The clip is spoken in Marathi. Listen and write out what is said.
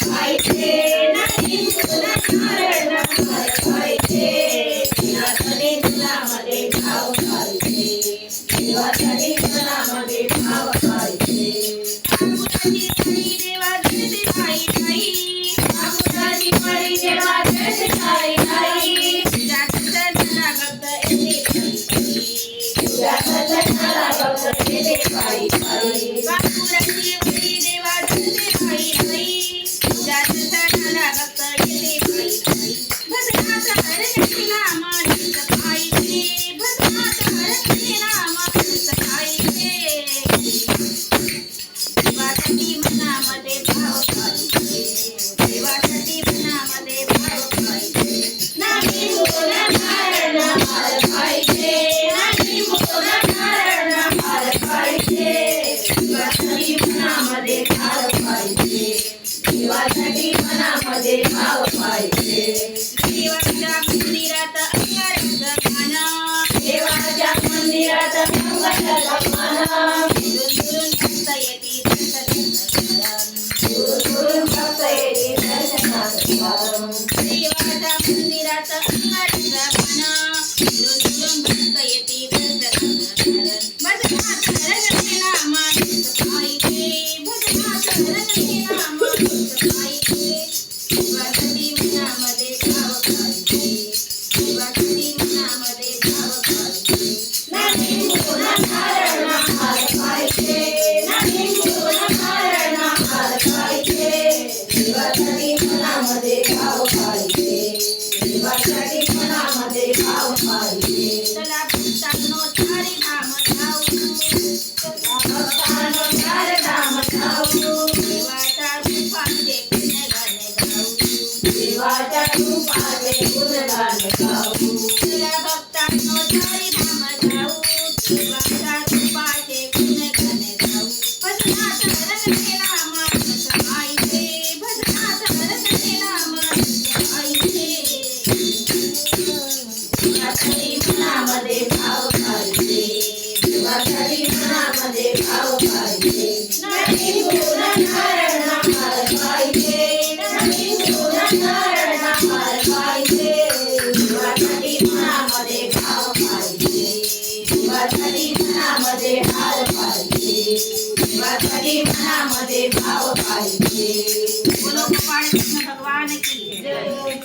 पाहिजे नाही तुला कारण हार पाहिजे देवासाठी मनामध्ये भाव पाहिजे देवासाठी मनामध्ये भाव पाहिजे बापुराची परी देवा जळते ठाई ठाई बापुराची परी देवा जळते ठाई ठाई तुझ्या दर्शनाला भक्त येते पायी पायी बापुराची परी देवा जळते ठाई ठाई तुझ्या दर्शनाला भक्त येते पायी पायी भजनाचा हरणे नाम नित पाहिजे भजनाचा हरणे नाम नित पाहिजे देवासाठी मनामध्ये भाव पाहिजे देवासाठी मनामध्ये भाव पाहिजे नाही बोला कारण हार पाहिजे नाही बोला कारण हार पाहिजे देवासाठी मनामध्ये भाव पाहिजे देवासाठी मनामध्ये भाव पाहिजे देवाच्या मंदिरात अंगारचं गाणं देवाच्या मंदिरात अंगारचं गाणं दुरून भक्त येती दुरून भक्त येती दर्शनाचं देवाच्या मंदिरात अंगारचं गाणं दुरून भक्त येती दर्शनाचं भजनाचं रंगणे नाम नित पाहिजे भजनाचं रंगणे नाम नित पाहिजे देवासाठी मनामध्ये भाव पाहिजे देवासाठी मनामध्ये भाव पाहिजे नाही बोला कारण हार पाहिजे नाही बोला कारण हार पाहिजे देवासाठी मनामध्ये भाव पाहिजे देवासाठी मनामध्ये भाव पाहिजे चला भक्तांनो चारी धाम जाऊ चला भक्तांनो चारी धाम जाऊ देवाच्या रूपाचे गुणगान गाऊ देवाच्या रूपाचे गुणगान गाऊ चला भक्तांनो चारी धाम जाऊ देवाच्या रूपाचे गुणगान गाऊ भजनाचं रंगणे नाम नित पाहिजे भजनाचं रंगणे नाम नित पाहिजे देवासाठी मनामध्ये भाव पाहिजे देवासाठी मनामध्ये भाव पाहिजे नाही बोला कारण हार पाहिजे नाही बोला कारण हार पाहिजे देवासाठी मनामध्ये भाव पाहिजे देवासाठी मनामध्ये हार पाहिजे देवासाठी मनामध्ये भाव पाहिजे बोलो गोपाळ कृष्ण भगवान की जय.